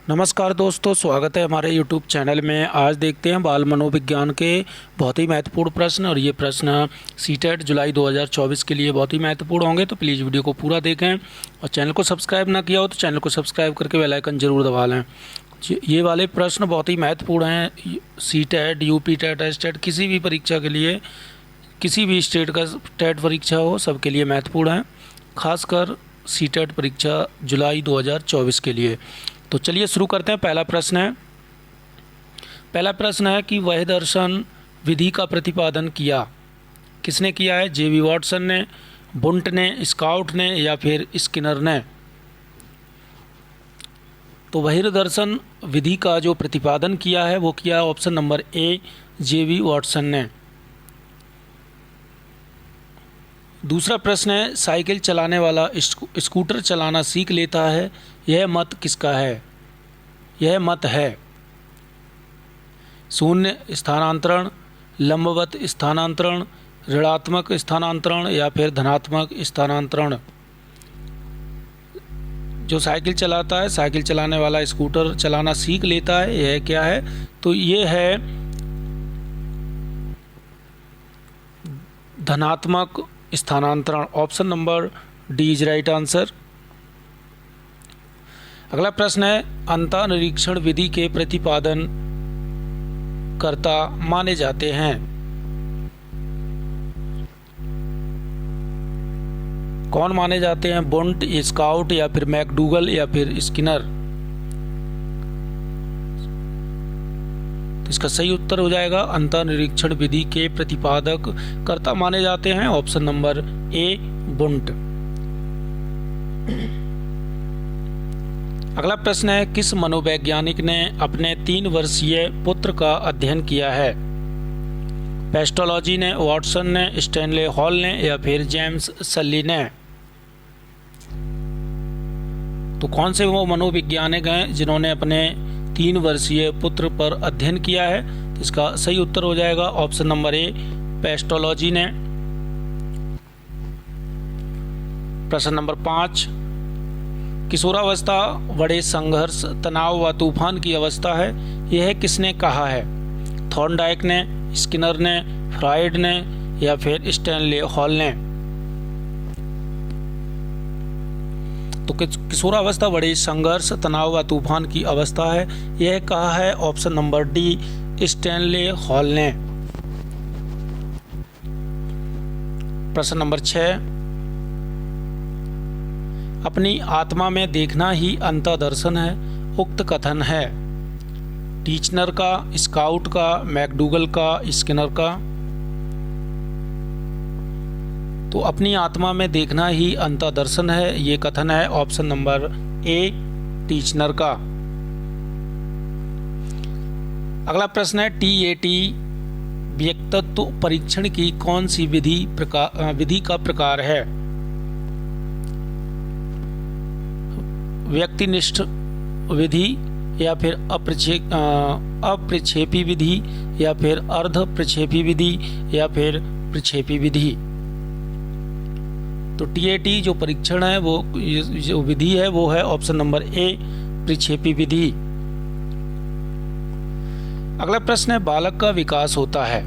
नमस्कार दोस्तों, स्वागत है हमारे YouTube चैनल में। आज देखते हैं बाल मनोविज्ञान के बहुत ही महत्वपूर्ण प्रश्न, और ये प्रश्न सीटेट जुलाई 2024 के लिए बहुत ही महत्वपूर्ण होंगे। तो प्लीज़ वीडियो को पूरा देखें, और चैनल को सब्सक्राइब ना किया हो तो चैनल को सब्सक्राइब करके बेल आइकन जरूर दबा लें। ये वाले प्रश्न बहुत ही महत्वपूर्ण हैं। सीटेट, यूपी टेट, एसटेट, किसी भी परीक्षा के लिए, किसी भी स्टेट का टेट परीक्षा हो, सबके लिए महत्वपूर्ण है। खासकर सीटेट परीक्षा जुलाई 2024 के लिए। तो चलिए शुरू करते हैं। पहला प्रश्न है कि वह दर्शन विधि का प्रतिपादन किया किसने किया है? जेवी वॉटसन ने, बुंट ने, स्काउट ने या फिर स्किनर ने? तो वह दर्शन विधि का जो प्रतिपादन किया है वो किया ऑप्शन नंबर ए, जेवी वॉटसन ने। दूसरा प्रश्न है, साइकिल चलाने वाला स्कूटर चलाना सीख लेता है, यह मत किसका है? यह मत है शून्य स्थानांतरण, लंबवत स्थानांतरण, ऋणात्मक स्थानांतरण या फिर धनात्मक स्थानांतरण। जो साइकिल चलाता है, साइकिल चलाने वाला स्कूटर चलाना सीख लेता है, यह क्या है? तो ये है धनात्मक स्थानांतरण। Option number D is right answer. अगला प्रश्न है, अंतःनिरीक्षण विधि के प्रतिपादन कर्ता माने जाते हैं। कौन माने जाते हैं? बुंट, स्काउट या फिर मैकडूगल या फिर स्किनर? तो इसका सही उत्तर हो जाएगा अंतःनिरीक्षण विधि के प्रतिपादक कर्ता माने जाते हैं ऑप्शन नंबर ए, बुंट। अगला प्रश्न है, किस मनोवैज्ञानिक ने अपने 3 वर्षीय पुत्र का अध्ययन किया है? पेस्टोलॉजी ने, वॉटसन ने, स्टैनले हॉल ने या फिर जेम्स सल्ली ने? तो कौन से वो मनोवैज्ञानिक हैं जिन्होंने अपने 3 वर्षीय पुत्र पर अध्ययन किया है? तो इसका सही उत्तर हो जाएगा ऑप्शन नंबर ए, पेस्टोलॉजी ने। प्रश्न नंबर 5, किशोरावस्था बड़े संघर्ष, तनाव व तूफान की अवस्था है, यह किसने कहा है? थॉर्नडाइक ने, स्किनर ने, फ्राइड ने या फिर स्टैनले हॉल ने? तो किशोरावस्था बड़े संघर्ष, तनाव व तूफान की अवस्था है, यह कहा है option number D, Stanley hall ने। प्रश्न नंबर 6, अपनी आत्मा में देखना ही अंतर्दर्शन है, उक्त कथन है टीचनर का, स्काउट का, मैकडूगल का, स्किनर का? तो अपनी आत्मा में देखना ही अंतर्दर्शन है, ये कथन है ऑप्शन नंबर ए, टीचनर का। अगला प्रश्न है, टीएटी व्यक्तित्व परीक्षण की कौन सी विधि का प्रकार है? व्यक्तिनिष्ठ विधि या फिर अप्रक्षेपी विधि या फिर अर्ध प्रक्षेपी विधि या फिर प्रक्षेपी विधि? तो टीएटी जो परीक्षण है, वो जो विधि है वो है ऑप्शन नंबर ए, प्रक्षेपी विधि। अगला प्रश्न है, बालक का विकास होता है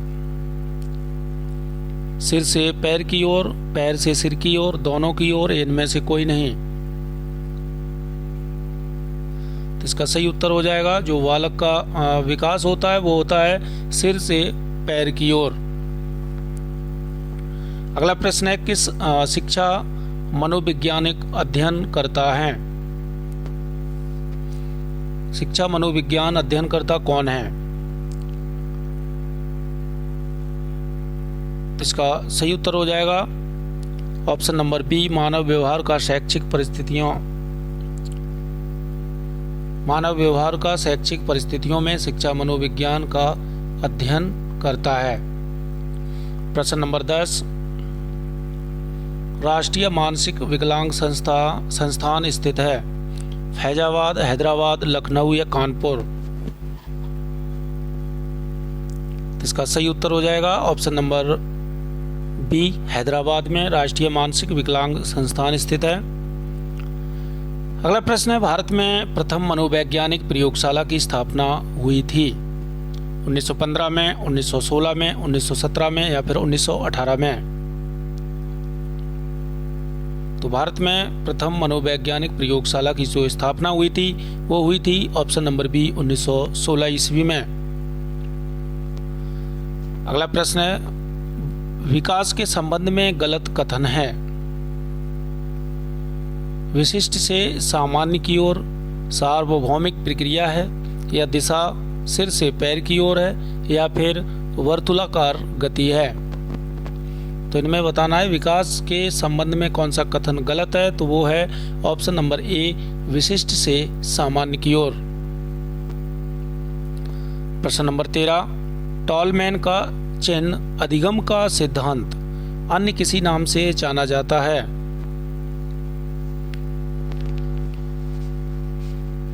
सिर से पैर की ओर, पैर से सिर की ओर, दोनों की ओर, इनमें से कोई नहीं? तो इसका सही उत्तर हो जाएगा, जो बालक का विकास होता है वो होता है सिर से पैर की ओर। अगला प्रश्न है, किस शिक्षा मनोवैज्ञानिक अध्ययन करता है? शिक्षा मनोविज्ञान अध्ययन करता कौन है? तो इसका सही उत्तर हो जाएगा ऑप्शन नंबर बी, मानव व्यवहार का शैक्षिक परिस्थितियों में शिक्षा मनोविज्ञान का अध्ययन करता है। प्रश्न नंबर 10, राष्ट्रीय मानसिक विकलांग संस्थान स्थित है फैजाबाद, हैदराबाद, लखनऊ या कानपुर? तो इसका सही उत्तर हो जाएगा ऑप्शन नंबर बी, हैदराबाद में राष्ट्रीय मानसिक विकलांग संस्थान स्थित है। अगला प्रश्न है, भारत में प्रथम मनोवैज्ञानिक प्रयोगशाला की स्थापना हुई थी? 1915 में, 1916 में, 1917 में या फिर 1918 में? तो भारत में प्रथम मनोवैज्ञानिक प्रयोगशाला की जो स्थापना हुई थी वो हुई थी ऑप्शन नंबर बी 1916 ईस्वी में। अगला प्रश्न है, विकास के संबंध में गलत कथन है? विशिष्ट से सामान्य की ओर, सार्वभौमिक प्रक्रिया है, या दिशा सिर से पैर की ओर है, या फिर वर्तुलाकार गति है? तो इनमें बताना है विकास के संबंध में कौन सा कथन गलत है। तो वो है ऑप्शन नंबर ए, विशिष्ट से सामान्य की ओर। प्रश्न नंबर 13, टॉलमैन का चिन्ह अधिगम का सिद्धांत अन्य किसी नाम से जाना जाता है?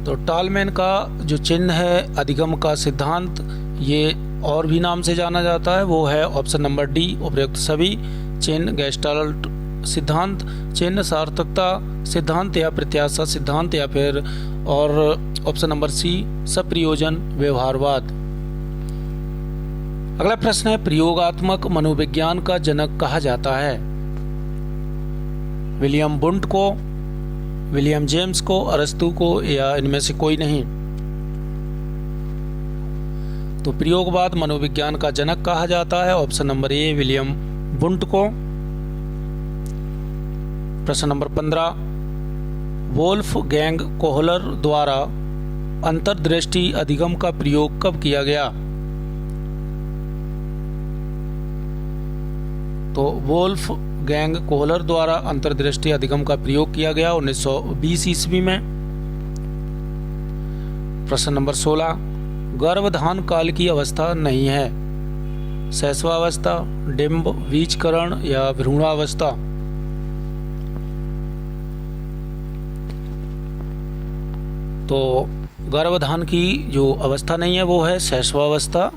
तो टॉलमैन का जो चिन्ह है अधिगम का सिद्धांत, ये और भी नाम से जाना जाता है, वो है ऑप्शन नंबर डी, उपयुक्त सभी चिन्ह, गेस्टाल्ट सिद्धांत, चिन्ह सार्थकता सिद्धांत या प्रत्याशा सिद्धांत, या फिर और ऑप्शन नंबर सी, सप्रयोजन व्यवहारवाद। अगला प्रश्न है, प्रयोगात्मक मनोविज्ञान का जनक कहा जाता है? विलियम वुंट को, विलियम जेम्स को, अरस्तु को, या इनमें से कोई नहीं? तो प्रयोगवाद मनोविज्ञान का जनक कहा जाता है ऑप्शन नंबर ए, विलियम वुंट को। प्रश्न नंबर 15, वोल्फगैंग कोहलर द्वारा अंतर्दृष्टि अधिगम का प्रयोग कब किया गया? तो वोल्फगैंग कोहलर द्वारा अंतर्दृष्टि अधिगम का प्रयोग किया गया 1920 ईस्वी में। प्रश्न नंबर 16, गर्भधान काल की अवस्था नहीं है? शैशवावस्था, डिंब, बीजकरण या भ्रूणावस्था? तो गर्भधान की जो अवस्था नहीं है वो है शैशवावस्था।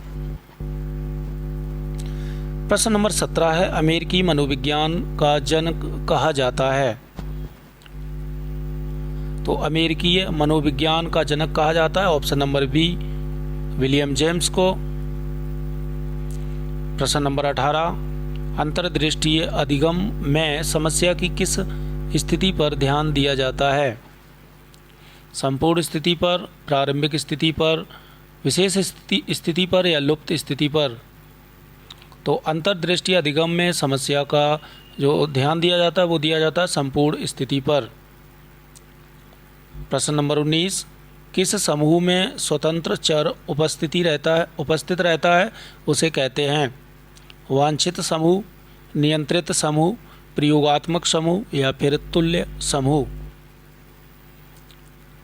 प्रश्न नंबर 17 है, अमेरिकी मनोविज्ञान का जनक कहा जाता है? तो अमेरिकी मनोविज्ञान का जनक कहा जाता है option number B, William James को। प्रश्न नंबर 18, अंतर्दृष्टीय अधिगम में समस्या की किस स्थिति पर ध्यान दिया जाता है? संपूर्ण स्थिति पर, प्रारंभिक स्थिति पर, विशेष स्थिति पर, या लुप्त स्थिति पर? तो अंतर्दृष्टि अधिगम में समस्या का जो ध्यान दिया जाता है वो दिया जाता है संपूर्ण स्थिति पर। प्रश्न नंबर 19, किस समूह में स्वतंत्र चर उपस्थित रहता है उसे कहते हैं? वांछित समूह, नियंत्रित समूह, प्रयोगात्मक समूह, या फिर तुल्य समूह?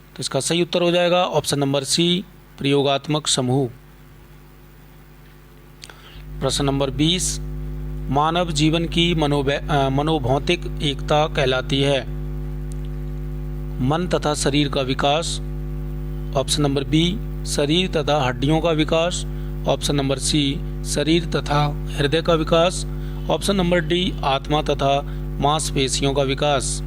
तो इसका सही उत्तर हो जाएगा ऑप्शन नंबर सी, प्रयोगात्मक समूह। प्रश्न नंबर 20, मानव जीवन की मनोभौतिक एकता कहलाती है? मन तथा शरीर का विकास, ऑप्शन नंबर बी, शरीर तथा हड्डियों का विकास, ऑप्शन नंबर सी, शरीर तथा हृदय का विकास, ऑप्शन नंबर डी, आत्मा तथा मांसपेशियों का विकास?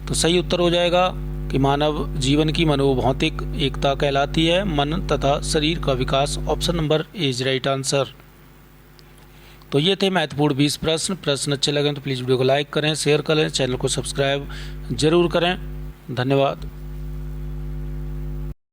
तो सही उत्तर हो जाएगा कि मानव जीवन की मनोभौतिक एकता कहलाती है मन तथा शरीर का विकास। Option number A is right answer. तो ये थे महत्वपूर्ण 20 प्रश्न अच्छे लगे तो प्लीज़ वीडियो को लाइक करें, शेयर करें, चैनल को सब्सक्राइब जरूर करें। धन्यवाद।